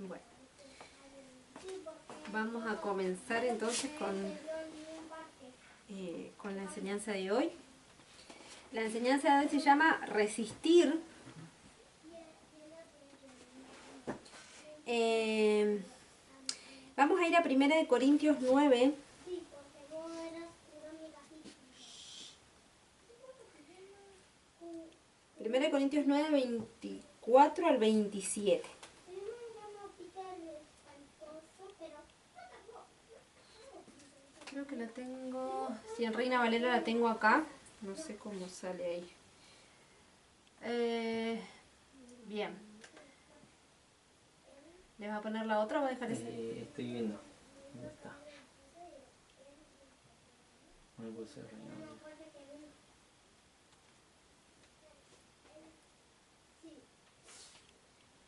Bueno, vamos a comenzar entonces con la enseñanza de hoy. La enseñanza de hoy se llama resistir. Vamos a ir a 1 Corintios 9. Primera de Corintios 9, 24 al 27. Creo que la tengo, si en Reina Valera la tengo acá, no sé cómo sale ahí. Bien. ¿Le vas a poner la otra o va a dejar esta? Estoy viendo. ¿Dónde está? No puede ser Reina Valera.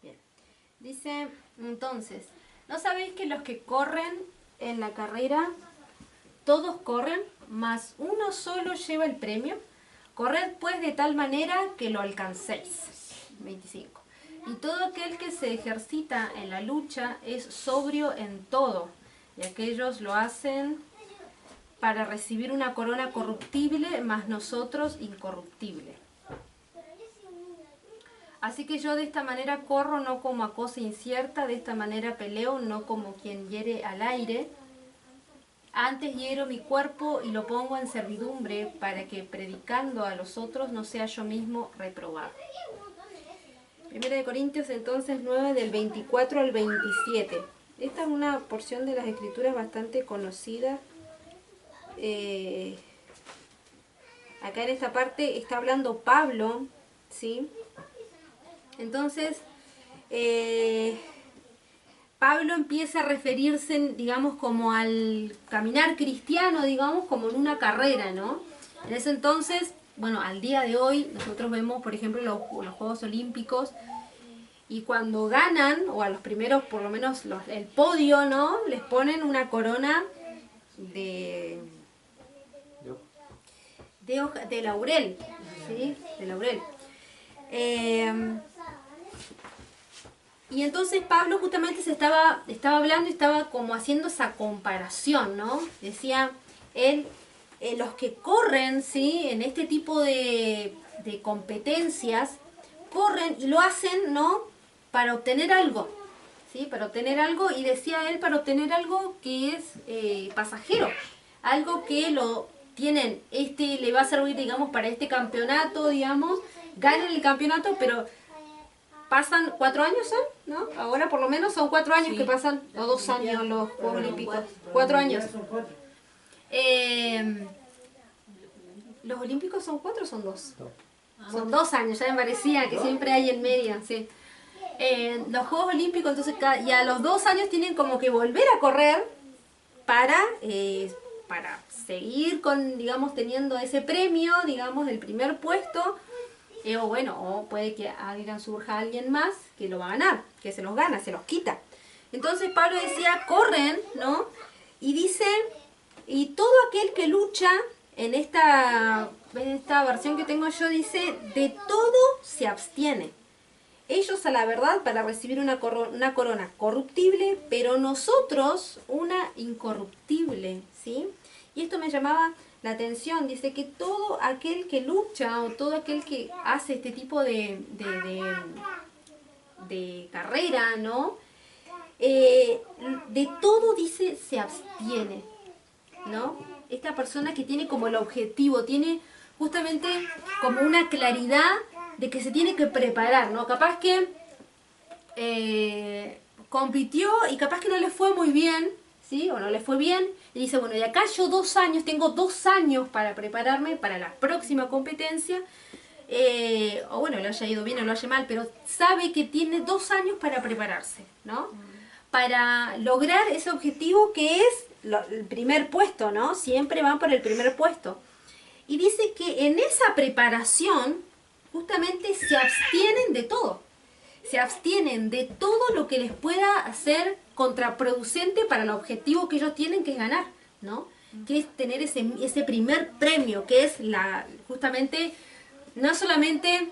Bien. Dice, entonces, ¿no sabéis que los que corren en la carrera, todos corren, mas uno solo lleva el premio? Corred pues de tal manera que lo alcancéis. 25. Y todo aquel que se ejercita en la lucha es sobrio en todo, y aquellos lo hacen para recibir una corona corruptible, mas nosotros incorruptible. Así que yo de esta manera corro, no como a cosa incierta, de esta manera peleo, no como quien hiere al aire. Antes hiero mi cuerpo y lo pongo en servidumbre, para que predicando a los otros no sea yo mismo reprobado. 1 Corintios entonces 9 del 24 al 27. Esta es una porción de las escrituras bastante conocida. Acá en esta parte está hablando Pablo, ¿sí? Entonces, Pablo empieza a referirse, digamos, como al caminar cristiano, digamos, como en una carrera, ¿no? En ese entonces, bueno, al día de hoy, nosotros vemos, por ejemplo, los Juegos Olímpicos, y cuando ganan, o a los primeros, por lo menos el podio, ¿no? Les ponen una corona de laurel, ¿sí? De laurel. Y entonces Pablo justamente estaba hablando y estaba como haciendo esa comparación, ¿no? Decía él, los que corren, ¿sí? En este tipo de competencias, corren y lo hacen, ¿no? Para obtener algo, ¿sí? Para obtener algo, y decía él, para obtener algo que es pasajero, algo que lo tienen, le va a servir, digamos, para este campeonato, digamos, ganan el campeonato, pero pasan 4 años, ¿no? Ahora por lo menos son 4 años que pasan, o 2 años los Juegos Olímpicos. 4 años. ¿Los Olímpicos son 4 o son 2? Son 2 años, ya me parecía que siempre hay en medio, sí. Los Juegos Olímpicos, entonces, y a los 2 años tienen como que volver a correr para seguir con, digamos, teniendo ese premio, digamos, del primer puesto. O bueno, o puede que surja alguien más que lo va a ganar, que se los gana, se los quita. Entonces Pablo decía, corren, ¿no? Y dice, y todo aquel que lucha, en esta versión que tengo yo, dice, de todo se abstiene. Ellos a la verdad para recibir una corona corruptible, pero nosotros una incorruptible, ¿sí? Y esto me llamaba la atención, dice que todo aquel que lucha o todo aquel que hace este tipo de carrera, ¿no? De todo, dice, se abstiene, ¿no? Esta persona que tiene como el objetivo, tiene justamente como una claridad de que se tiene que preparar, ¿no? Capaz que compitió y capaz que no le fue muy bien, ¿sí? O no le fue bien, y dice, bueno, de acá yo 2 años, tengo 2 años para prepararme para la próxima competencia, o bueno, le haya ido bien o lo haya mal, pero sabe que tiene 2 años para prepararse, ¿no? Para lograr ese objetivo que es el primer puesto, ¿no? Siempre van por el primer puesto. Y dice que en esa preparación justamente se abstienen de todo. Se abstienen de todo lo que les pueda hacer contraproducente para el objetivo que ellos tienen, que es ganar, ¿no? Que es tener ese primer premio, que es justamente, no solamente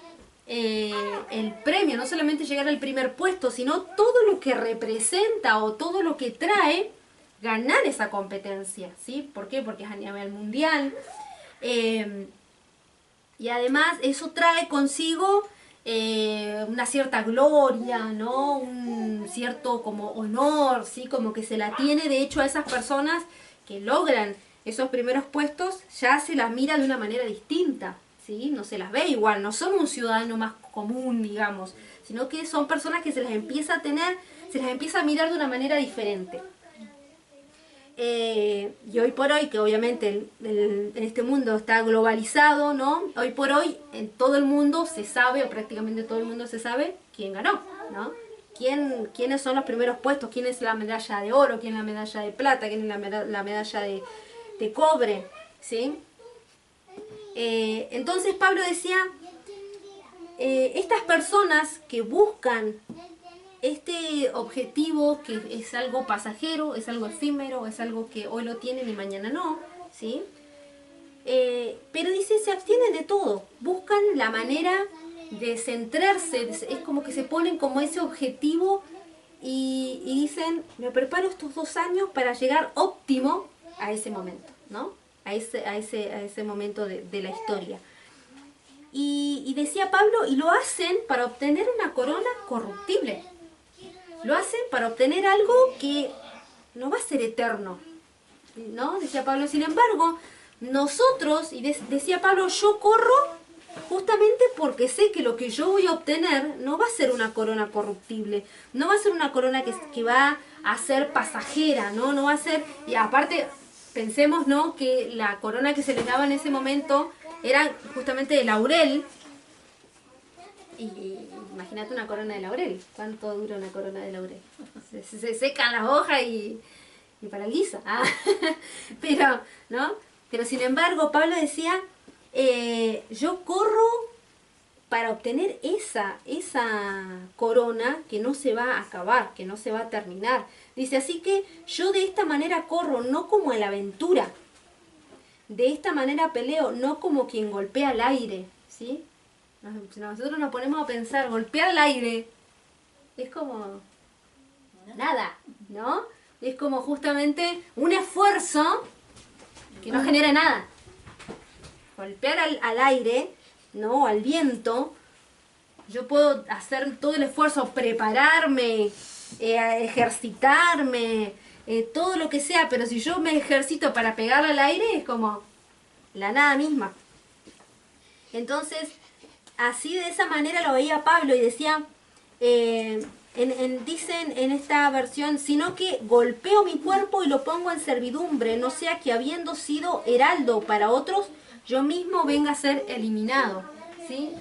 el premio, no solamente llegar al primer puesto, sino todo lo que representa o todo lo que trae ganar esa competencia, ¿sí? ¿Por qué? Porque es a nivel mundial. Y además eso trae consigo una cierta gloria, ¿no? Un cierto como honor, ¿sí? Como que se la tiene de hecho a esas personas que logran esos primeros puestos, ya se las mira de una manera distinta, ¿sí? No se las ve igual, no son un ciudadano más común, digamos, sino que son personas que se las empieza a tener, se las empieza a mirar de una manera diferente. Y hoy por hoy, que obviamente en este mundo está globalizado, ¿no? Hoy por hoy en todo el mundo se sabe, o prácticamente todo el mundo se sabe, quién ganó, ¿no? ¿Quiénes son los primeros puestos? ¿Quién es la medalla de oro? ¿Quién es la medalla de plata? ¿Quién es la medalla de cobre? ¿Sí? Entonces Pablo decía, estas personas que buscan este objetivo, que es algo pasajero, es algo efímero, es algo que hoy lo tienen y mañana no, ¿sí? Pero dice, se abstienen de todo, buscan la manera de centrarse, es como que se ponen como ese objetivo y dicen, me preparo estos 2 años para llegar óptimo a ese momento, ¿no? A ese momento de la historia. Y decía Pablo, y lo hacen para obtener una corona corruptible. Lo hacen para obtener algo que no va a ser eterno, ¿no? Decía Pablo, sin embargo, nosotros, y decía Pablo, yo corro justamente porque sé que lo que yo voy a obtener no va a ser una corona corruptible, no va a ser una corona que va a ser pasajera, ¿no? No va a ser, y aparte, pensemos, ¿no? Que la corona que se les daba en ese momento era justamente de laurel. Y imagínate una corona de laurel. ¿Cuánto dura una corona de laurel? Se secan las hojas y paraliza. Ah. Pero, ¿no? Pero sin embargo, Pablo decía, yo corro para obtener esa corona que no se va a acabar, que no se va a terminar. Dice, así que yo de esta manera corro, no como a la aventura. De esta manera peleo, no como quien golpea al aire, ¿sí? Si nosotros nos ponemos a pensar, golpear al aire es como nada, ¿no? Es como justamente un esfuerzo que no genera nada. Golpear al aire, ¿no? Al viento, yo puedo hacer todo el esfuerzo, prepararme, ejercitarme, todo lo que sea, pero si yo me ejercito para pegarle al aire es como la nada misma. Entonces, así de esa manera lo veía Pablo y decía, dicen en esta versión, sino que golpeo mi cuerpo y lo pongo en servidumbre, no sea que habiendo sido heraldo para otros, yo mismo venga a ser eliminado. ¿Sí?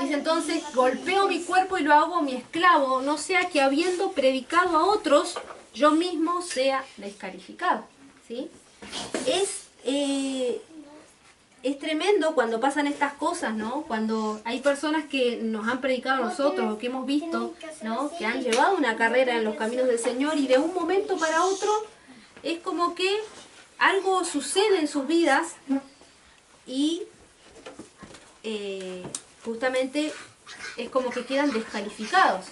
Dice entonces, golpeo mi cuerpo y lo hago mi esclavo, no sea que habiendo predicado a otros, yo mismo sea descalificado. ¿Sí? Es tremendo cuando pasan estas cosas, ¿no? Cuando hay personas que nos han predicado a nosotros o que hemos visto, ¿no? Que han llevado una carrera en los caminos del Señor y de un momento para otro es como que algo sucede en sus vidas y justamente es como que quedan descalificados,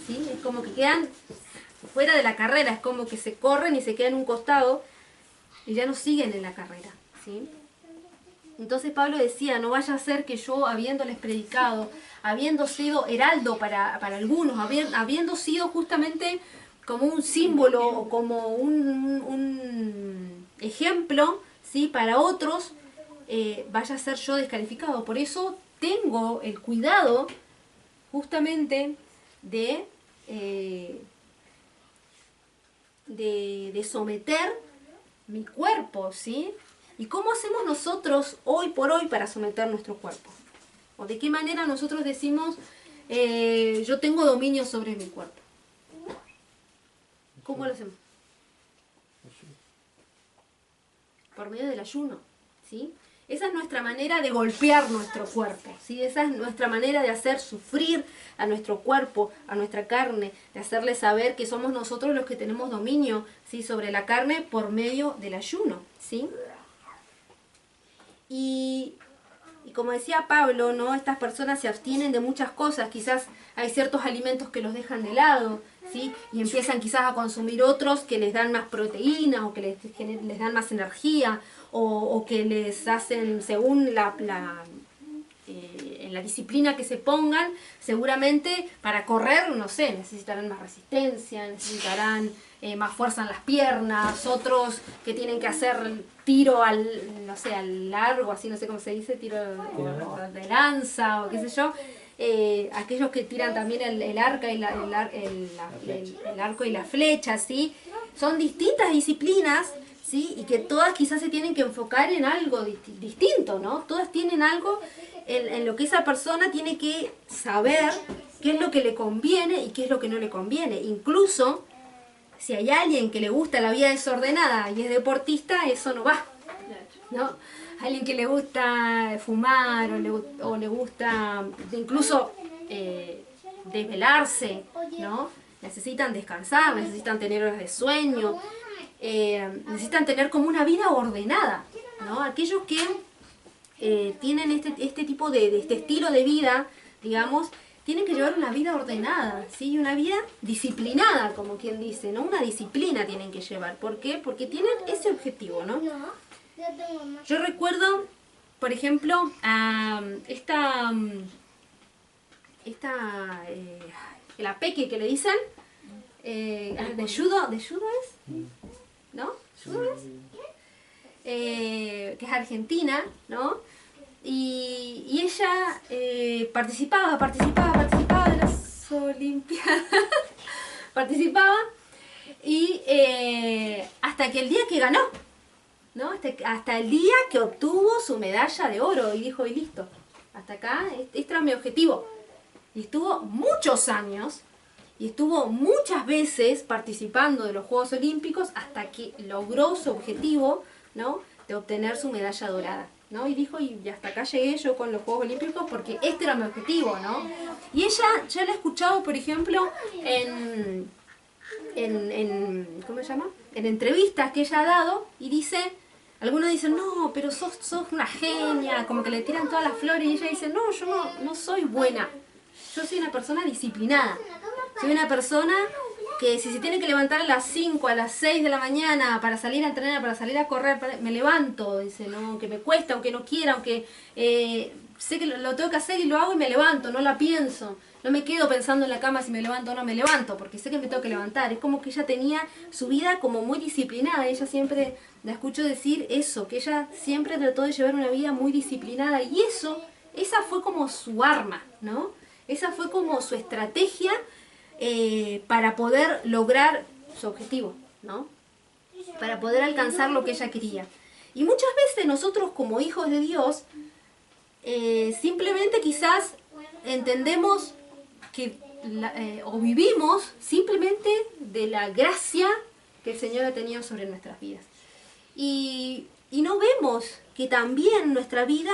¿sí? Es como que quedan fuera de la carrera, es como que se corren y se quedan en un costado y ya no siguen en la carrera, ¿sí? Entonces Pablo decía, no vaya a ser que yo, habiéndoles predicado, habiendo sido heraldo para algunos, habiendo sido justamente como un símbolo o como un ejemplo, ¿sí? Para otros, vaya a ser yo descalificado. Por eso tengo el cuidado justamente de someter mi cuerpo, ¿sí? ¿Y cómo hacemos nosotros hoy por hoy para someter nuestro cuerpo? ¿O de qué manera nosotros decimos, yo tengo dominio sobre mi cuerpo? ¿Cómo lo hacemos? Por medio del ayuno, ¿sí? Esa es nuestra manera de golpear nuestro cuerpo, ¿sí? Esa es nuestra manera de hacer sufrir a nuestro cuerpo, a nuestra carne, de hacerle saber que somos nosotros los que tenemos dominio, ¿sí? Sobre la carne por medio del ayuno, ¿sí? Y Y como decía Pablo, ¿no? Estas personas se abstienen de muchas cosas, quizás hay ciertos alimentos que los dejan de lado, ¿sí? Y empiezan quizás a consumir otros que les dan más proteínas o que les dan más energía o que les hacen según en la disciplina que se pongan, seguramente para correr, no sé, necesitarán más resistencia, necesitarán más fuerza en las piernas, otros que tienen que hacer tiro no sé, al largo, así no sé cómo se dice, tiro de lanza o qué sé yo. Aquellos que tiran también el arco y el arco y la flecha, ¿sí? Son distintas disciplinas, ¿sí? Y que todas quizás se tienen que enfocar en algo distinto, ¿no? Todas tienen algo en lo que esa persona tiene que saber qué es lo que le conviene y qué es lo que no le conviene. Incluso, si hay alguien que le gusta la vida desordenada y es deportista, eso no va, ¿no? Alguien que le gusta fumar o le gusta incluso desvelarse, ¿no? Necesitan descansar, necesitan tener horas de sueño, necesitan tener como una vida ordenada, ¿no? Aquellos que tienen este tipo de este estilo de vida, digamos, tienen que llevar una vida ordenada, ¿sí? Una vida disciplinada, como quien dice, ¿no? Una disciplina tienen que llevar. ¿Por qué? Porque tienen ese objetivo, ¿no? Yo recuerdo, por ejemplo, la Peque que le dicen, de judo es, ¿no? ¿Judo es? Que es argentina, ¿no? Y ella participaba de las Olimpiadas, participaba, y hasta que el día que ganó, ¿no? Hasta el día que obtuvo su medalla de oro y dijo, y listo, hasta acá, este era mi objetivo. Y estuvo muchos años y estuvo muchas veces participando de los Juegos Olímpicos hasta que logró su objetivo, ¿no? De obtener su medalla dorada, ¿no? Y dijo, y hasta acá llegué yo con los Juegos Olímpicos porque este era mi objetivo, ¿no? Y ella, yo la he escuchado, por ejemplo, ¿cómo se llama? En entrevistas que ella ha dado y dice, algunos dicen, no, pero sos una genia, como que le tiran todas las flores, y ella dice, no, yo no soy buena, yo soy una persona disciplinada, soy una persona que si se tiene que levantar a las 5, a las 6 de la mañana para salir a entrenar, para salir a correr, me levanto, dice, no, aunque me cuesta, aunque no quiera, aunque sé que lo tengo que hacer y lo hago y me levanto, no la pienso, no me quedo pensando en la cama si me levanto o no me levanto, porque sé que me tengo que levantar. Es como que ella tenía su vida como muy disciplinada, ella siempre la escucho decir eso, que ella siempre trató de llevar una vida muy disciplinada y esa fue como su arma, ¿no? Esa fue como su estrategia para poder lograr su objetivo, ¿no? Para poder alcanzar lo que ella quería. Y muchas veces nosotros como hijos de Dios, simplemente quizás entendemos que o vivimos simplemente de la gracia que el Señor ha tenido sobre nuestras vidas. Y no vemos que también nuestra vida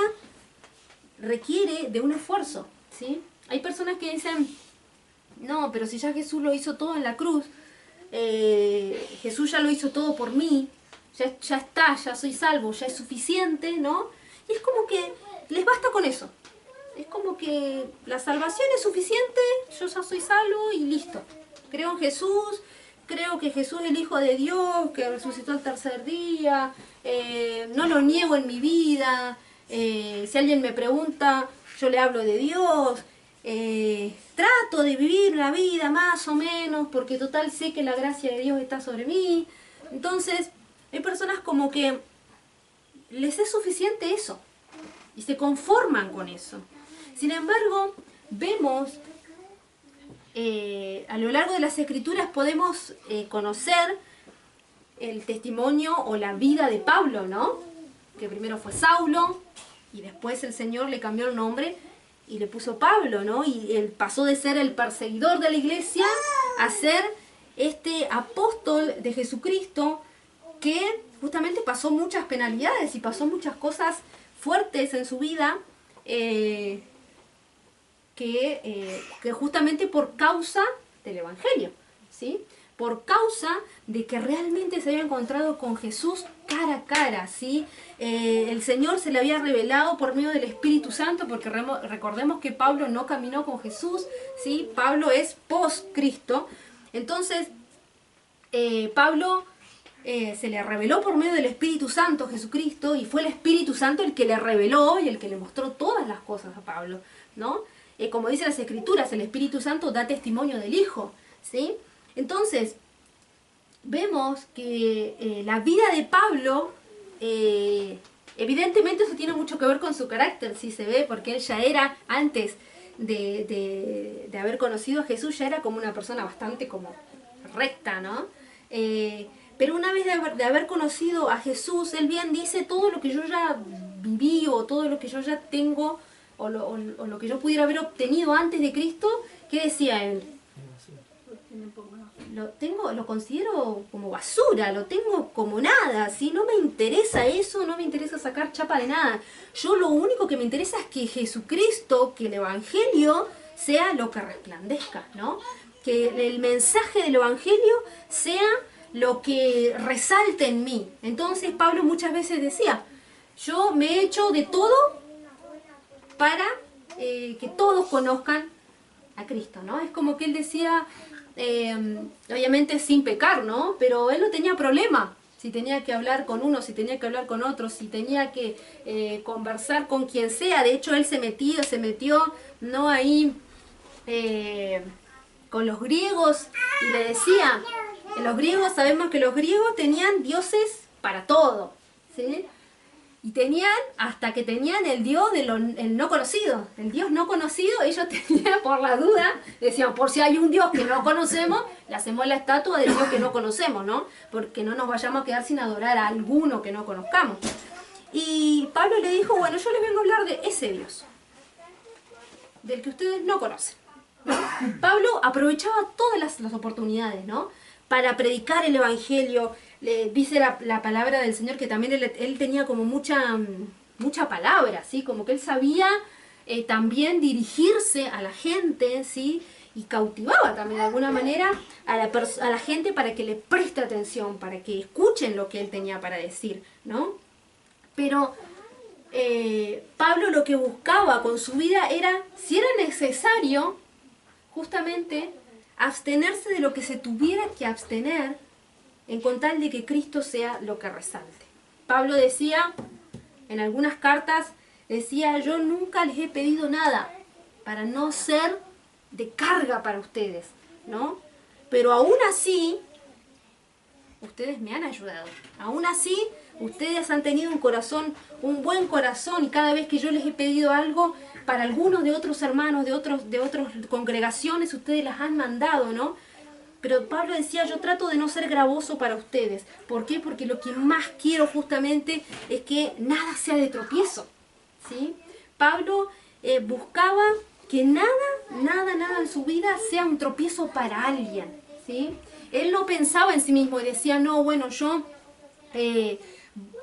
requiere de un esfuerzo, ¿sí? Hay personas que dicen, no, pero si ya Jesús lo hizo todo en la cruz, Jesús ya lo hizo todo por mí, ya está, ya soy salvo, ya es suficiente, ¿no? Y es como que les basta con eso. Es como que la salvación es suficiente, yo ya soy salvo y listo. Creo en Jesús, creo que Jesús es el Hijo de Dios, que resucitó al tercer día, no lo niego en mi vida, si alguien me pregunta, yo le hablo de Dios. Trato de vivir la vida más o menos porque total sé que la gracia de Dios está sobre mí. Entonces hay personas como que les es suficiente eso y se conforman con eso. Sin embargo, vemos a lo largo de las Escrituras podemos conocer el testimonio o la vida de Pablo, ¿no? Que primero fue Saulo y después el Señor le cambió el nombre y le puso Pablo, ¿no? Y él pasó de ser el perseguidor de la iglesia a ser este apóstol de Jesucristo que justamente pasó muchas penalidades y pasó muchas cosas fuertes en su vida que justamente por causa del Evangelio, ¿sí? Por causa de que realmente se había encontrado con Jesús cara a cara, ¿sí? El Señor se le había revelado por medio del Espíritu Santo, porque recordemos que Pablo no caminó con Jesús, ¿sí? Pablo es post-Cristo. Entonces, Pablo se le reveló por medio del Espíritu Santo a Jesucristo, y fue el Espíritu Santo el que le reveló y el que le mostró todas las cosas a Pablo, ¿no? Como dicen las Escrituras, el Espíritu Santo da testimonio del Hijo, ¿sí? Entonces, vemos que la vida de Pablo, evidentemente eso tiene mucho que ver con su carácter, sí se ve, porque él ya era, antes de haber conocido a Jesús, ya era como una persona bastante como recta, ¿no? Pero una vez de haber conocido a Jesús, él bien dice, todo lo que yo ya viví, o todo lo que yo ya tengo, o lo que yo pudiera haber obtenido antes de Cristo, ¿qué decía él? Lo considero como basura, lo tengo como nada, ¿sí? No me interesa eso, no me interesa sacar chapa de nada. Yo lo único que me interesa es que Jesucristo, que el Evangelio sea lo que resplandezca, ¿no? Que el mensaje del Evangelio sea lo que resalte en mí. Entonces Pablo muchas veces decía, yo me he hecho de todo para que todos conozcan a Cristo, ¿no? Es como que él decía, obviamente sin pecar, ¿no? Pero él no tenía problema. Si tenía que hablar con uno, si tenía que hablar con otro, si tenía que conversar con quien sea. De hecho, él se metió, ¿no? Ahí con los griegos y le decía, los griegos, sabemos que los griegos tenían dioses para todo, ¿sí? Y tenían, hasta que tenían el Dios el no conocido. El Dios no conocido, ellos tenían por la duda, decían, por si hay un Dios que no conocemos, le hacemos la estatua del Dios que no conocemos, ¿no? Porque no nos vayamos a quedar sin adorar a alguno que no conozcamos. Y Pablo le dijo, bueno, yo les vengo a hablar de ese Dios, del que ustedes no conocen. Pablo aprovechaba todas las oportunidades, ¿no? Para predicar el Evangelio. Le dice la palabra del Señor que también él tenía como mucha palabra, ¿sí? Como que él sabía también dirigirse a la gente, ¿sí? Y cautivaba también de alguna manera a la gente para que le preste atención, para que escuchen lo que él tenía para decir, ¿no? Pero Pablo lo que buscaba con su vida era, si era necesario, justamente abstenerse de lo que se tuviera que abstener, en con tal de que Cristo sea lo que resalte. Pablo decía, en algunas cartas, decía, yo nunca les he pedido nada para no ser de carga para ustedes, ¿no? Pero aún así, ustedes me han ayudado. Aún así, ustedes han tenido un buen corazón, y cada vez que yo les he pedido algo, para algunos de otros hermanos, de otras congregaciones, ustedes las han mandado, ¿no? Pero Pablo decía, yo trato de no ser gravoso para ustedes. ¿Por qué? Porque lo que más quiero justamente es que nada sea de tropiezo, ¿sí? Pablo buscaba que nada en su vida sea un tropiezo para alguien, ¿sí? Él no pensaba en sí mismo y decía, no, bueno, yo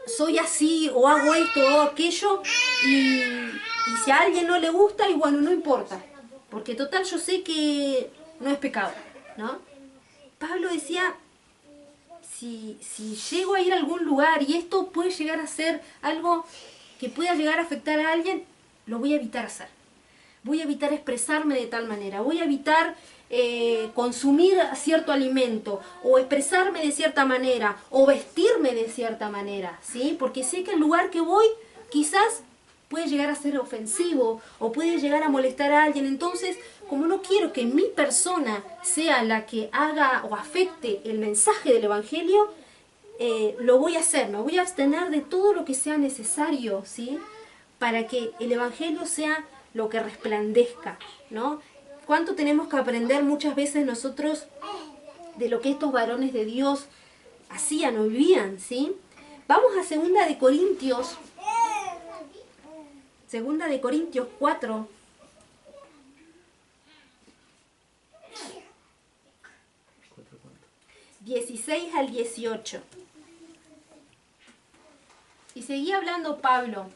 soy así, o hago esto o aquello, y si a alguien no le gusta, y bueno, no importa, porque total yo sé que no es pecado, ¿no? Pablo decía, si llego a ir a algún lugar y esto puede llegar a ser algo que pueda llegar a afectar a alguien, lo voy a evitar hacer. Voy a evitar expresarme de tal manera, voy a evitar consumir cierto alimento, o expresarme de cierta manera, o vestirme de cierta manera, ¿sí? Porque sé que el lugar que voy quizás puede llegar a ser ofensivo, o puede llegar a molestar a alguien. Entonces, como no quiero que mi persona sea la que haga o afecte el mensaje del Evangelio, lo voy a hacer, me voy a abstener de todo lo que sea necesario, ¿sí? Para que el Evangelio sea lo que resplandezca, ¿no? ¿Cuánto tenemos que aprender muchas veces nosotros de lo que estos varones de Dios hacían o vivían, ¿sí? Vamos a 2 de Corintios 4. 16 al 18. Y seguía hablando Pablo.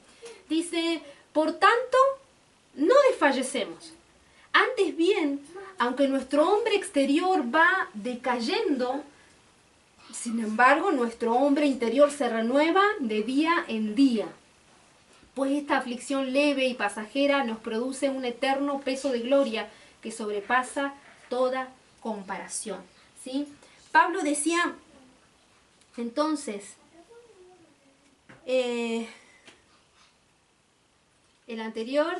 Dice, por tanto, no desfallecemos. Antes bien, aunque nuestro hombre exterior va decayendo, Sin embargo, nuestro hombre interior se renueva de día en día, pues esta aflicción leve y pasajera nos produce un eterno peso de gloria que sobrepasa toda comparación. ¿Sí? Pablo decía, entonces, el anterior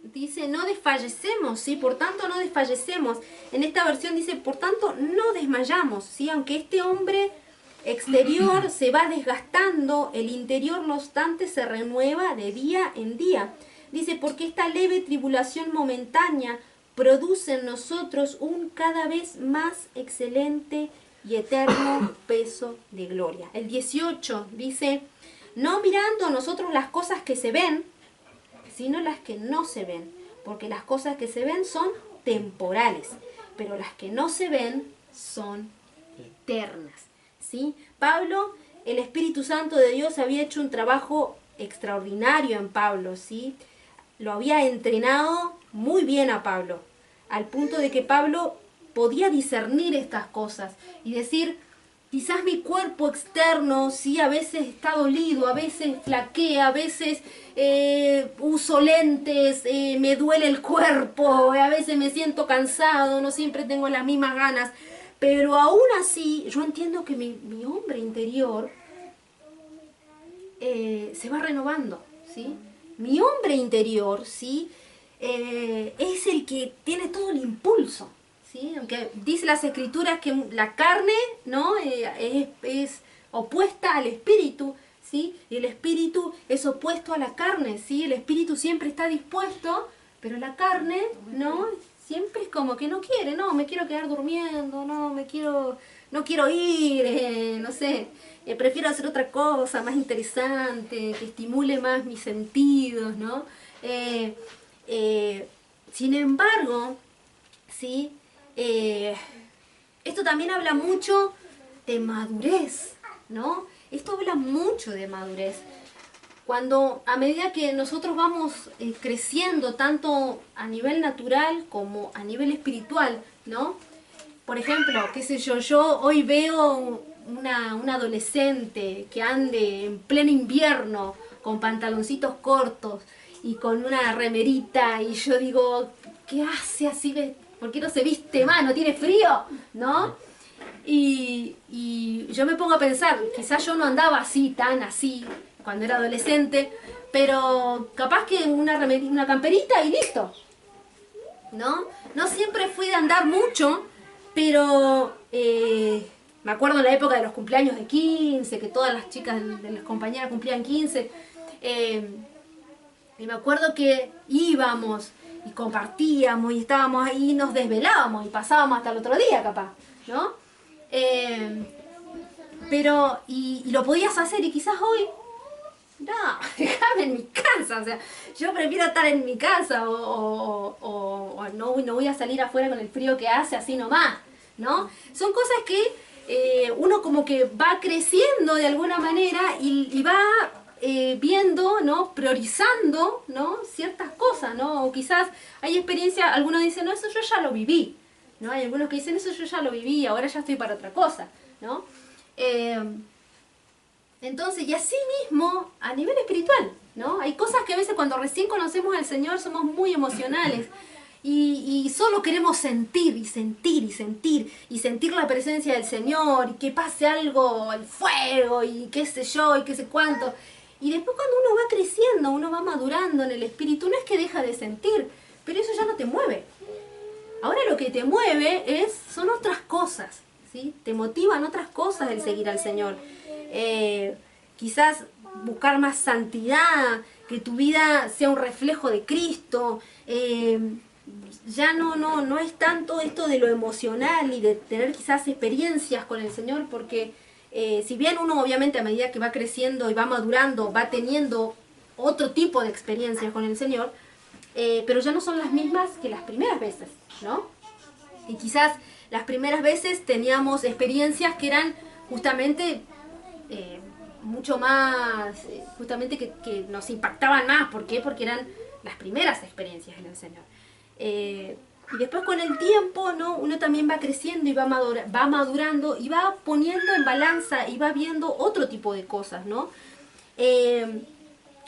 dice, no desfallecemos, ¿sí? Por tanto no desfallecemos. En esta versión dice, por tanto no desmayamos, ¿sí? Aunque este hombre exterior se va desgastando, el interior no obstante se renueva de día en día. Dice, porque esta leve tribulación momentánea produce en nosotros un cada vez más excelente y eterno peso de gloria. El 18 dice, no mirando a nosotros las cosas que se ven, sino las que no se ven, porque las cosas que se ven son temporales, pero las que no se ven son eternas. ¿Sí? Pablo, el Espíritu Santo de Dios había hecho un trabajo extraordinario en Pablo, ¿sí? Lo había entrenado muy bien a Pablo, al punto de que Pablo podía discernir estas cosas y decir, quizás mi cuerpo externo, sí, a veces está dolido, a veces flaquea, a veces uso lentes, me duele el cuerpo, a veces me siento cansado, no siempre tengo las mismas ganas, pero aún así yo entiendo que mi hombre interior se va renovando, ¿sí? Mi hombre interior, ¿sí? Es el que tiene todo el impulso, ¿sí? Aunque dice las escrituras que la carne, ¿no? Es opuesta al espíritu, ¿sí? Y el espíritu es opuesto a la carne, ¿sí? El espíritu siempre está dispuesto, pero la carne, ¿no? Siempre es como que no quiere, no, me quiero quedar durmiendo, no quiero ir, no sé, prefiero hacer otra cosa más interesante, que estimule más mis sentidos, ¿no? Sin embargo, ¿sí? Esto también habla mucho de madurez, ¿no? Esto habla mucho de madurez. Cuando a medida que nosotros vamos creciendo tanto a nivel natural como a nivel espiritual, ¿no? Por ejemplo, qué sé yo hoy veo una adolescente que ande en pleno invierno con pantaloncitos cortos y con una remerita y yo digo, ¿qué hace así? ¿Por qué no se viste más? ¿No tiene frío? ¿No? Y yo me pongo a pensar, quizás yo no andaba así, tan así, cuando era adolescente, pero capaz que una camperita y listo, ¿no? No siempre fui de andar mucho, pero me acuerdo en la época de los cumpleaños de 15, que todas las chicas de las compañeras cumplían 15, y me acuerdo que íbamos y compartíamos y estábamos ahí, nos desvelábamos y pasábamos hasta el otro día capaz, ¿no? Pero, y lo podías hacer y quizás hoy, no, déjame en mi casa, o sea, yo prefiero estar en mi casa o no voy a salir afuera con el frío que hace así nomás, ¿no? Son cosas que uno como que va creciendo de alguna manera y va viendo, ¿no? Priorizando, ¿no? Ciertas cosas, ¿no? O quizás hay experiencia, algunos dicen, no, eso yo ya lo viví, ¿no? Hay algunos que dicen, eso yo ya lo viví, ahora ya estoy para otra cosa, ¿no? Entonces, y así mismo a nivel espiritual, ¿no? Hay cosas que a veces cuando recién conocemos al Señor somos muy emocionales y solo queremos sentir y sentir y sentir y sentir la presencia del Señor y que pase algo, el fuego y qué sé yo y qué sé cuánto. Y después cuando uno va creciendo, uno va madurando en el espíritu, no es que deja de sentir, pero eso ya no te mueve. Ahora lo que te mueve son otras cosas, ¿sí? Te motivan otras cosas el seguir al Señor. Quizás buscar más santidad, que tu vida sea un reflejo de Cristo. Ya no es tanto esto de lo emocional y de tener quizás experiencias con el Señor, porque si bien uno obviamente a medida que va creciendo y va madurando, va teniendo otro tipo de experiencias con el Señor, pero ya no son las mismas que las primeras veces, ¿no? Y quizás las primeras veces teníamos experiencias que eran justamente mucho más, justamente que nos impactaban más. ¿Por qué? Porque eran las primeras experiencias en el Señor. Y después con el tiempo, ¿no? Uno también va creciendo y va madurando y va poniendo en balanza y va viendo otro tipo de cosas, ¿no?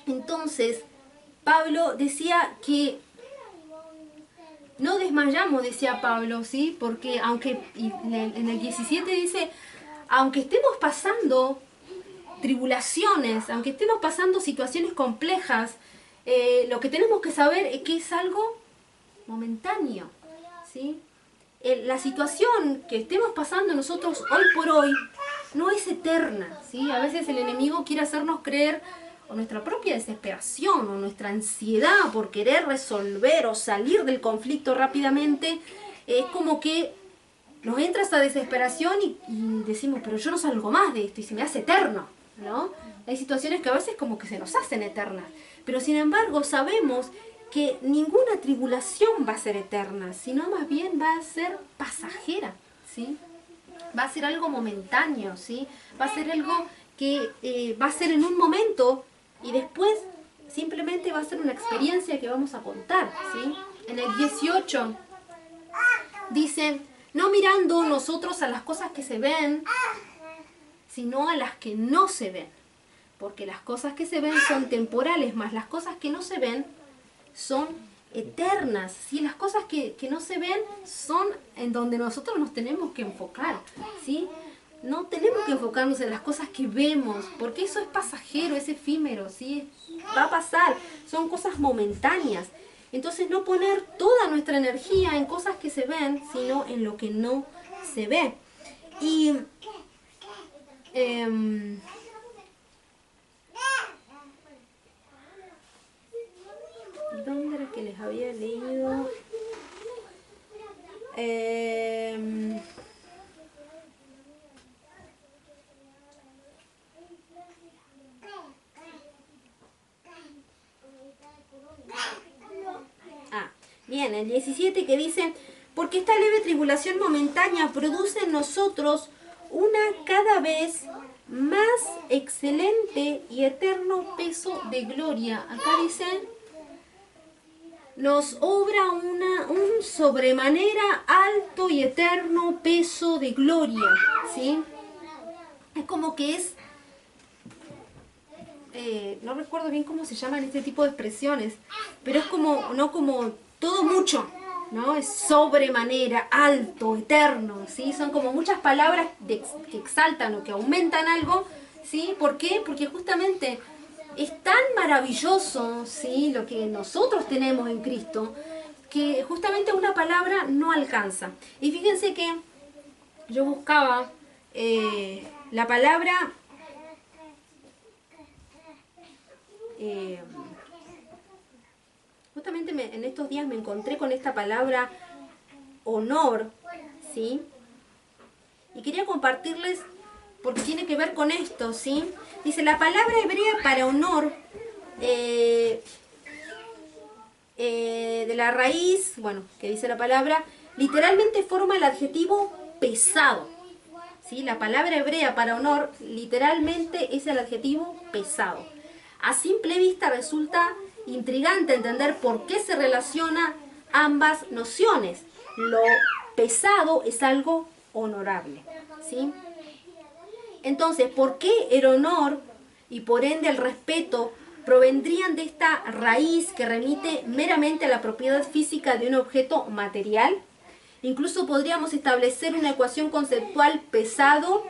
Entonces, Pablo decía que no desmayamos, decía Pablo, ¿sí? Porque aunque, y en el 17 dice, aunque estemos pasando tribulaciones, aunque estemos pasando situaciones complejas, lo que tenemos que saber es que es algo momentáneo, ¿sí? La situación que estemos pasando nosotros hoy por hoy no es eterna, ¿sí? A veces el enemigo quiere hacernos creer o nuestra propia desesperación o nuestra ansiedad por querer resolver o salir del conflicto rápidamente, es como que nos entra esa desesperación y decimos, pero yo no salgo más de esto y se me hace eterno, ¿no? Hay situaciones que a veces como que se nos hacen eternas, pero sin embargo sabemos que ninguna tribulación va a ser eterna, sino más bien va a ser pasajera, ¿sí? Va a ser algo momentáneo, ¿sí? Va a ser algo que va a ser en un momento y después simplemente va a ser una experiencia que vamos a contar, ¿sí? En el 18 dice, no mirando nosotros a las cosas que se ven, sino a las que no se ven. Porque las cosas que se ven son temporales, más las cosas que no se ven son eternas. ¿Sí? Las cosas que no se ven son en donde nosotros nos tenemos que enfocar, ¿sí? No tenemos que enfocarnos en las cosas que vemos, porque eso es pasajero, es efímero, ¿sí? Va a pasar, son cosas momentáneas. Entonces no poner toda nuestra energía en cosas que se ven, sino en lo que no se ve. Y ¿dónde era que les había leído? Bien, el 17 que dice, porque esta leve tribulación momentánea produce en nosotros una cada vez más excelente y eterno peso de gloria. Acá dice, nos obra un sobremanera alto y eterno peso de gloria, ¿sí? Es como que es, no recuerdo bien cómo se llaman este tipo de expresiones, pero es como, no como todo mucho, ¿no? Es sobremanera, alto, eterno, ¿sí? Son como muchas palabras que exaltan o que aumentan algo, ¿sí? ¿Por qué? Porque justamente es tan maravilloso, ¿sí? Lo que nosotros tenemos en Cristo, que justamente una palabra no alcanza. Y fíjense que yo buscaba la palabra justamente en estos días me encontré con esta palabra honor, ¿sí? Y quería compartirles porque tiene que ver con esto, ¿sí? Dice, la palabra hebrea para honor, de la raíz, bueno, que dice la palabra, literalmente forma el adjetivo pesado, ¿sí? La palabra hebrea para honor literalmente es el adjetivo pesado. A simple vista resulta intrigante entender por qué se relaciona ambas nociones. Lo pesado es algo honorable, ¿sí? Entonces, ¿por qué el honor y por ende el respeto provendrían de esta raíz que remite meramente a la propiedad física de un objeto material? Incluso podríamos establecer una ecuación conceptual: pesado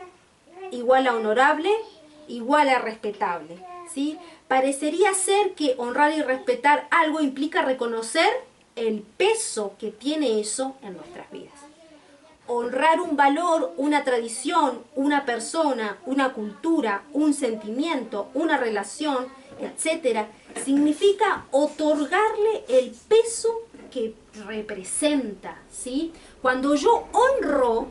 igual a honorable igual a respetable, ¿sí? Parecería ser que honrar y respetar algo implica reconocer el peso que tiene eso en nuestras vidas. Honrar un valor, una tradición, una persona, una cultura, un sentimiento, una relación, etc., significa otorgarle el peso que representa, ¿sí? Cuando yo honro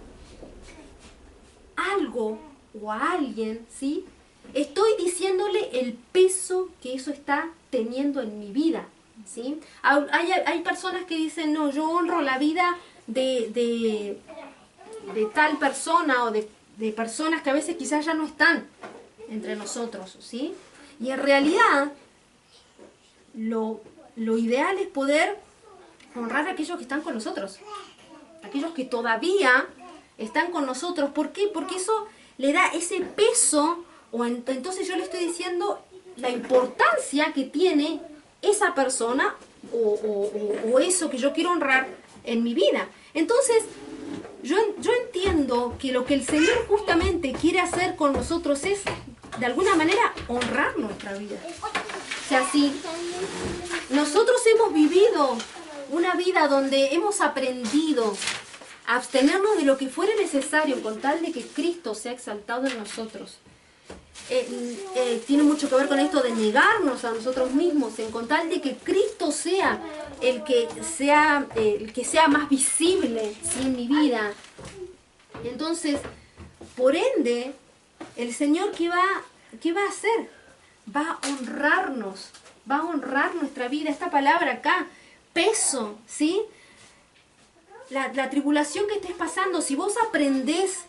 algo o a alguien, ¿sí?, estoy diciéndole el peso que eso está teniendo en mi vida, ¿sí? Hay personas que dicen, no, yo honro la vida de tal persona o de personas que a veces quizás ya no están entre nosotros, ¿sí? Y en realidad lo ideal es poder honrar a aquellos que están con nosotros, aquellos que todavía están con nosotros. ¿Por qué? Porque eso le da ese peso, entonces yo le estoy diciendo la importancia que tiene esa persona o eso que yo quiero honrar en mi vida. Entonces, yo entiendo que lo que el Señor justamente quiere hacer con nosotros es, de alguna manera, honrar nuestra vida. O sea, si nosotros hemos vivido una vida donde hemos aprendido a abstenernos de lo que fuera necesario con tal de que Cristo sea exaltado en nosotros, tiene mucho que ver con esto de negarnos a nosotros mismos, con tal de que Cristo sea el que sea más visible, ¿sí?, en mi vida. Entonces, por ende, el Señor, ¿qué va a hacer? Va a honrarnos, va a honrar nuestra vida. Esta palabra acá, peso, ¿sí? La tribulación que estés pasando, si vos aprendés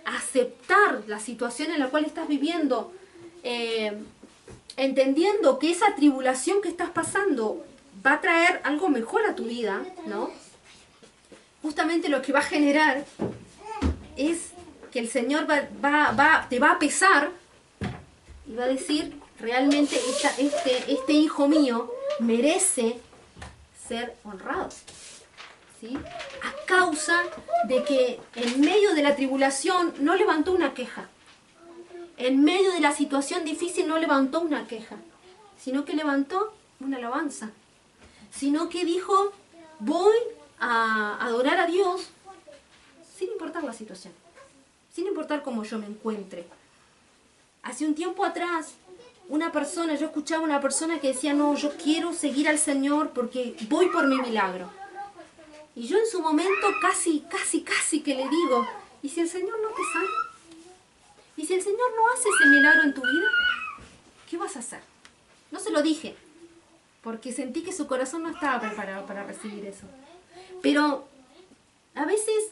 a aceptar la situación en la cual estás viviendo, entendiendo que esa tribulación que estás pasando va a traer algo mejor a tu vida, ¿no? Justamente lo que va a generar es que el Señor te va a pesar y va a decir, realmente este hijo mío merece ser honrado, ¿sí? A causa de que en medio de la tribulación no levantó una queja. En medio de la situación difícil no levantó una queja, sino que levantó una alabanza. Sino que dijo, voy a adorar a Dios sin importar la situación, sin importar cómo yo me encuentre. Hace un tiempo atrás, yo escuchaba a una persona que decía, no, yo quiero seguir al Señor porque voy por mi milagro. Y yo en su momento casi que le digo, ¿y si el Señor no te sana? ¿Y si el Señor no hace ese milagro en tu vida? ¿Qué vas a hacer? No se lo dije, porque sentí que su corazón no estaba preparado para recibir eso. Pero a veces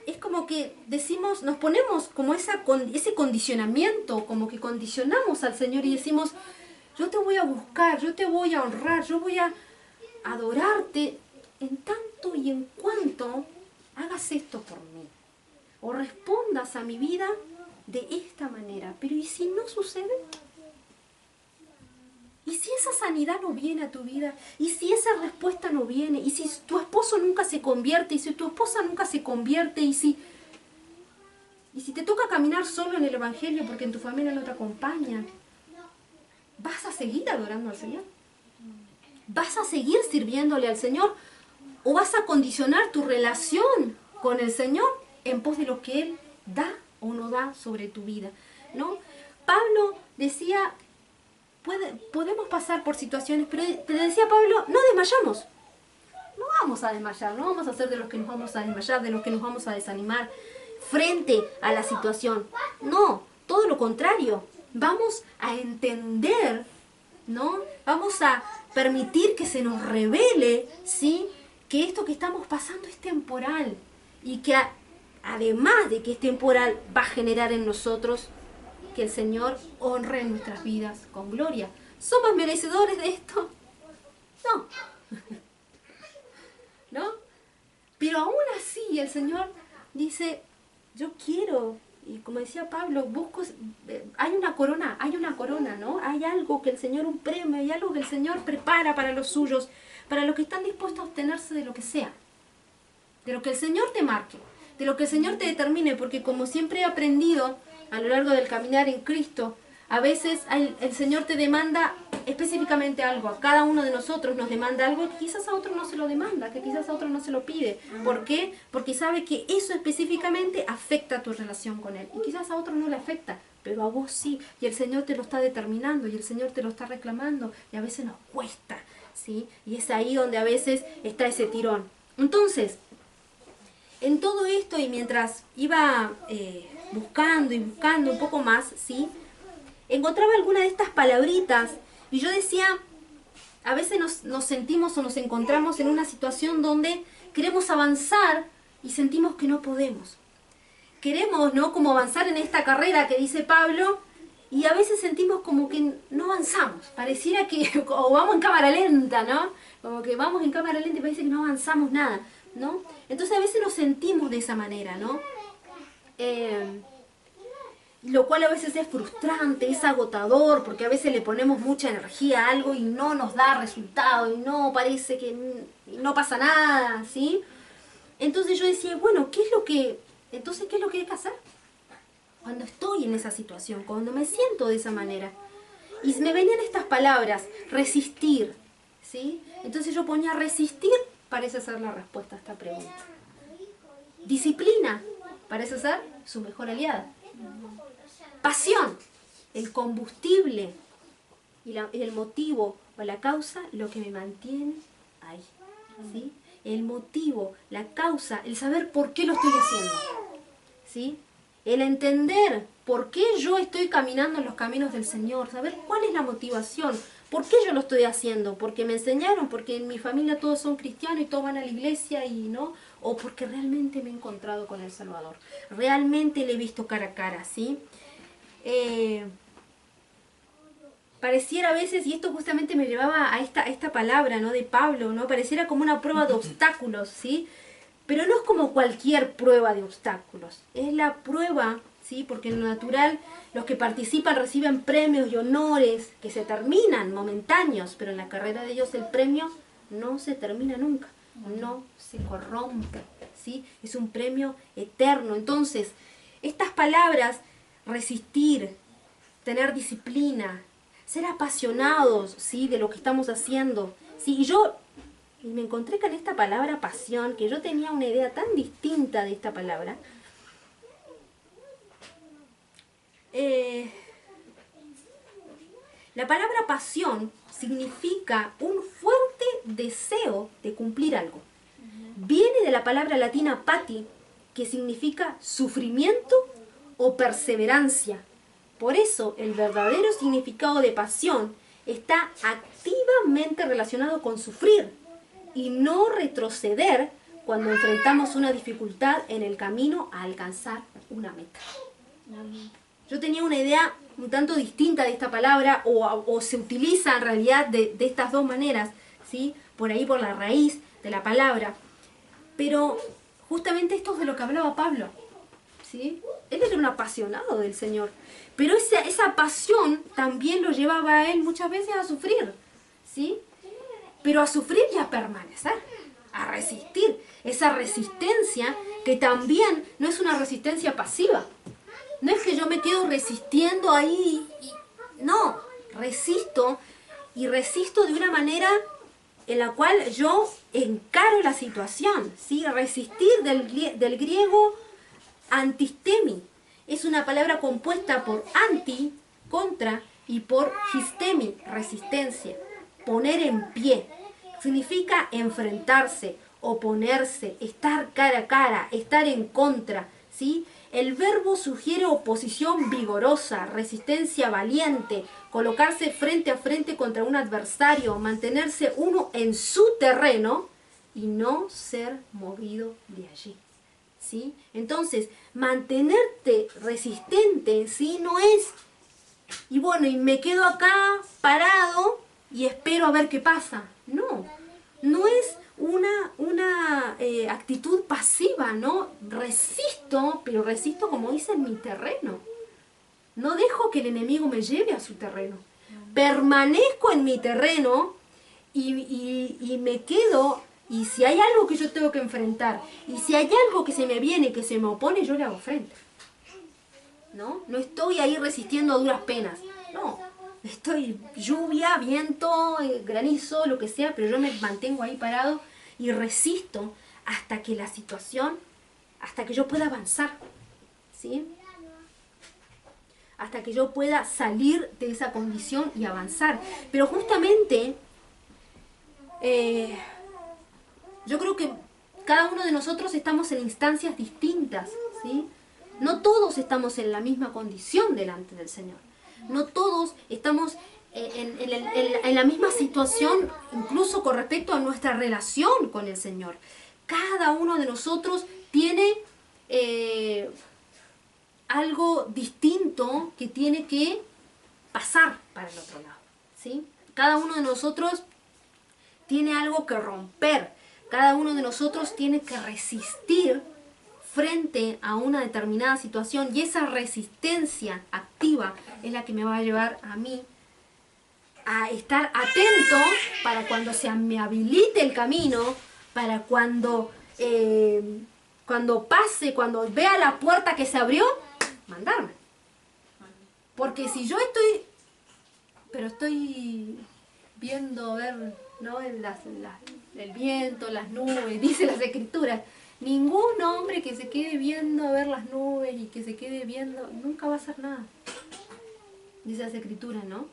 es como que decimos, nos ponemos como ese condicionamiento, como que condicionamos al Señor y decimos, yo te voy a buscar, yo te voy a honrar, yo voy a adorarte en tanto y en cuanto hagas esto por mí, o respondas a mi vida de esta manera. Pero ¿y si no sucede? ¿Y si esa sanidad no viene a tu vida? ¿Y si esa respuesta no viene? ¿Y si tu esposo nunca se convierte? ¿Y si tu esposa nunca se convierte? ¿Y si te toca caminar solo en el Evangelio porque en tu familia no te acompaña? ¿Vas a seguir adorando al Señor? ¿Vas a seguir sirviéndole al Señor? ¿O vas a condicionar tu relación con el Señor en pos de lo que Él da o no da sobre tu vida, ¿no? Pablo decía, podemos pasar por situaciones, pero le decía Pablo, no desmayamos. No vamos a desmayar, no vamos a ser de los que nos vamos a desmayar, de los que nos vamos a desanimar frente a la situación. No, todo lo contrario. Vamos a entender, ¿no? Vamos a permitir que se nos revele, ¿sí?, que esto que estamos pasando es temporal y que además de que es temporal va a generar en nosotros que el Señor honre nuestras vidas con gloria. ¿Somos merecedores de esto? No. ¿No? Pero aún así el Señor dice, yo quiero, y como decía Pablo, busco, hay una corona, ¿no? Hay algo que el Señor, un premio, hay algo que el Señor prepara para los suyos, para los que están dispuestos a obtenerse de lo que sea, de lo que el Señor te marque, de lo que el Señor te determine, porque como siempre he aprendido a lo largo del caminar en Cristo, a veces el Señor te demanda específicamente algo, a cada uno de nosotros nos demanda algo que quizás a otro no se lo demanda, que quizás a otro no se lo pide. ¿Por qué? Porque sabe que eso específicamente afecta a tu relación con Él, y quizás a otro no le afecta, pero a vos sí, y el Señor te lo está determinando, y el Señor te lo está reclamando, y a veces nos cuesta, ¿sí? Y es ahí donde a veces está ese tirón. Entonces, en todo esto, y mientras iba buscando un poco más, ¿sí?, encontraba alguna de estas palabritas, y yo decía, a veces nos sentimos o nos encontramos en una situación donde queremos avanzar y sentimos que no podemos. Queremos, ¿no?, como avanzar en esta carrera que dice Pablo, Y a veces sentimos como que no avanzamos, pareciera que, o vamos en cámara lenta, ¿no? Como que vamos en cámara lenta y parece que no avanzamos nada, ¿no? Entonces a veces nos sentimos de esa manera, ¿no? Lo cual a veces es frustrante, es agotador, porque a veces le ponemos mucha energía a algo y no nos da resultado, y no parece que no pasa nada, ¿sí? Entonces yo decía, bueno, ¿qué es lo que hay que hacer? Cuando estoy en esa situación, cuando me siento de esa manera. Y me venían estas palabras, resistir, ¿sí? Entonces yo ponía resistir, parece ser la respuesta a esta pregunta. Disciplina, parece ser su mejor aliada. Pasión, el combustible y el motivo o la causa, lo que me mantiene ahí, ¿sí? El motivo, la causa, el saber por qué lo estoy haciendo, ¿sí? El entender por qué yo estoy caminando en los caminos del Señor, saber cuál es la motivación, por qué yo lo estoy haciendo, porque me enseñaron, porque en mi familia todos son cristianos y todos van a la iglesia y no, o porque realmente me he encontrado con el Salvador, realmente le he visto cara a cara, ¿sí? Pareciera a veces, y esto justamente me llevaba a esta palabra, ¿no?, de Pablo, ¿no? Pareciera como una prueba de obstáculos, ¿sí? Pero no es como cualquier prueba de obstáculos, es la prueba, ¿sí? Porque en lo natural los que participan reciben premios y honores que se terminan, momentáneos, pero en la carrera de ellos el premio no se termina nunca, no se corrompe, ¿sí? Es un premio eterno. Entonces, estas palabras, resistir, tener disciplina, ser apasionados, ¿sí?, de lo que estamos haciendo, ¿sí? Y me encontré con esta palabra pasión, que yo tenía una idea tan distinta de esta palabra. La palabra pasión significa un fuerte deseo de cumplir algo. Viene de la palabra latina pati, que significa sufrimiento o perseverancia. Por eso el verdadero significado de pasión está activamente relacionado con sufrir y no retroceder cuando enfrentamos una dificultad en el camino a alcanzar una meta. Yo tenía una idea un tanto distinta de esta palabra, o se utiliza en realidad de estas dos maneras, ¿sí? Por ahí, por la raíz de la palabra. Pero justamente esto es de lo que hablaba Pablo, ¿sí? Él era un apasionado del Señor, pero esa pasión también lo llevaba a él muchas veces a sufrir, ¿sí? Pero a sufrir y a permanecer, a resistir. Esa resistencia que también no es una resistencia pasiva. No es que yo me quedo resistiendo ahí, no, resisto, y resisto de una manera en la cual yo encaro la situación, ¿sí? Resistir del griego antistemi. Es una palabra compuesta por anti, contra, y por histemi, resistencia. Poner en pie. Significa enfrentarse, oponerse, estar cara a cara, estar en contra, ¿sí? El verbo sugiere oposición vigorosa, resistencia valiente, colocarse frente a frente contra un adversario, mantenerse uno en su terreno y no ser movido de allí, ¿sí? Entonces, mantenerte resistente, ¿sí? No es, y bueno, y me quedo acá parado y espero a ver qué pasa. No, no es una actitud pasiva, ¿no? Resisto, pero resisto, como dice, en mi terreno. No dejo que el enemigo me lleve a su terreno. Permanezco en mi terreno y me quedo, y si hay algo que yo tengo que enfrentar, y si hay algo que se me viene, que se me opone, yo le hago frente. ¿No? No estoy ahí resistiendo a duras penas. No, estoy lluvia, viento, granizo, lo que sea, pero yo me mantengo ahí parado y resisto hasta que la situación, hasta que yo pueda avanzar, ¿sí? Hasta que yo pueda salir de esa condición y avanzar. Pero justamente, yo creo que cada uno de nosotros estamos en instancias distintas, ¿sí? No todos estamos en la misma condición delante del Señor. No todos estamos en la misma situación, incluso con respecto a nuestra relación con el Señor. Cada uno de nosotros tiene algo distinto que tiene que pasar para el otro lado, ¿sí? Cada uno de nosotros tiene algo que romper, cada uno de nosotros tiene que resistir frente a una determinada situación, y esa resistencia activa es la que me va a llevar a mí a estar atento para cuando se me habilite el camino, para cuando pase, cuando vea la puerta que se abrió, mandarme. Porque si yo estoy viendo, ver, ¿no?, el viento, las nubes, dice las escrituras, ningún hombre que se quede viendo a ver las nubes y que se quede viendo, nunca va a hacer nada. Dice las escrituras, ¿no?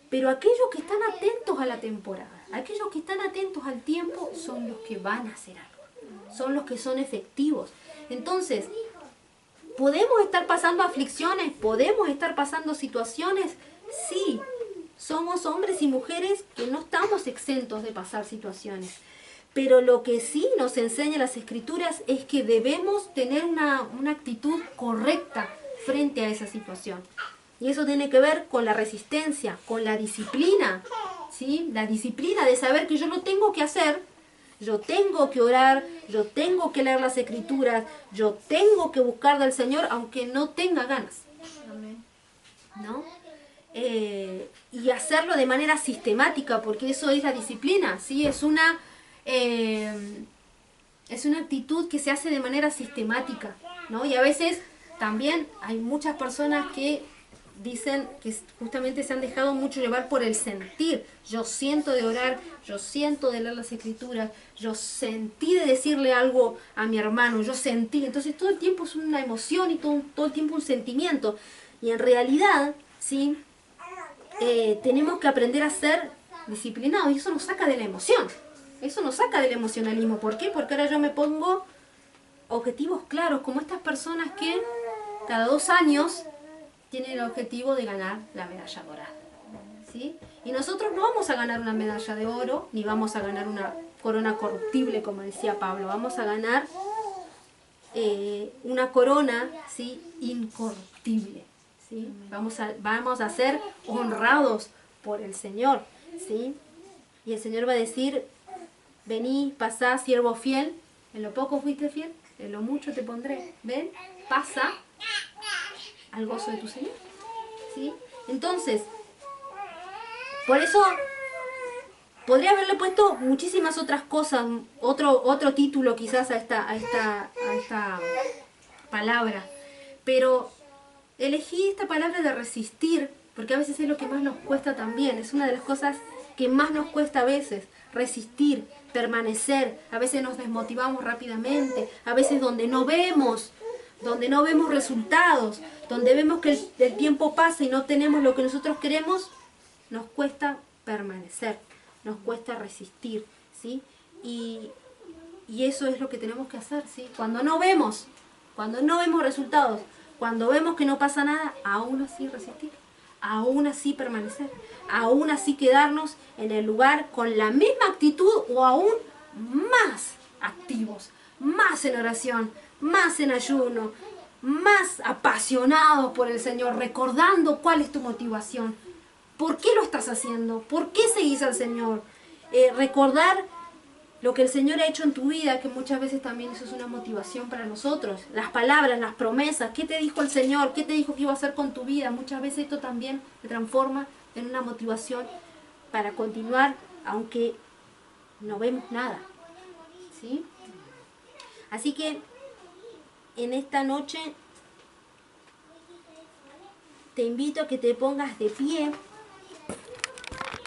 Pero aquellos que están atentos a la temporada, aquellos que están atentos al tiempo, son los que van a hacer algo, son los que son efectivos. Entonces, ¿podemos estar pasando aflicciones? ¿Podemos estar pasando situaciones? Sí, somos hombres y mujeres que no estamos exentos de pasar situaciones. Pero lo que sí nos enseñan las escrituras es que debemos tener una actitud correcta frente a esa situación. Y eso tiene que ver con la resistencia, con la disciplina, ¿sí? La disciplina de saber que yo lo tengo que hacer, yo tengo que orar, yo tengo que leer las escrituras, yo tengo que buscar del Señor aunque no tenga ganas. ¿No? Y hacerlo de manera sistemática, porque eso es la disciplina, ¿sí? Es una actitud que se hace de manera sistemática, ¿no? Y a veces también hay muchas personas que dicen que justamente se han dejado mucho llevar por el sentir. Yo siento de orar, yo siento de leer las escrituras, yo sentí de decirle algo a mi hermano, yo sentí. Entonces todo el tiempo es una emoción y todo el tiempo un sentimiento. Y en realidad, ¿sí?, tenemos que aprender a ser disciplinados, y eso nos saca de la emoción. Eso nos saca del emocionalismo. ¿Por qué? Porque ahora yo me pongo objetivos claros, como estas personas que cada 2 años tienen el objetivo de ganar la medalla dorada, ¿sí? Y nosotros no vamos a ganar una medalla de oro, ni vamos a ganar una corona corruptible, como decía Pablo. Vamos a ganar una corona, ¿sí?, incorruptible, ¿sí? Vamos a ser honrados por el Señor, ¿sí? Y el Señor va a decir: vení, pasá, siervo fiel, en lo poco fuiste fiel, en lo mucho te pondré. Ven, pasa al gozo de tu Señor, ¿sí? Entonces, por eso podría haberle puesto muchísimas otras cosas, otro título quizás a esta palabra, pero elegí esta palabra de resistir, porque a veces es lo que más nos cuesta también, es una de las cosas que más nos cuesta a veces, resistir, permanecer. A veces nos desmotivamos rápidamente, a veces donde no vemos resultados, donde vemos que el tiempo pasa y no tenemos lo que nosotros queremos, nos cuesta permanecer, nos cuesta resistir, ¿sí? Y eso es lo que tenemos que hacer, ¿sí? Cuando no vemos resultados, cuando vemos que no pasa nada, aún así resistir, aún así permanecer, aún así quedarnos en el lugar con la misma actitud o aún más activos, más en oración, más en ayuno, más apasionados por el Señor, recordando cuál es tu motivación, por qué lo estás haciendo, por qué seguís al Señor. Recordar lo que el Señor ha hecho en tu vida, que muchas veces también eso es una motivación para nosotros. Las palabras, las promesas, qué te dijo el Señor, qué te dijo que iba a hacer con tu vida. Muchas veces esto también se transforma en una motivación para continuar, aunque no vemos nada, ¿sí? Así que en esta noche te invito a que te pongas de pie.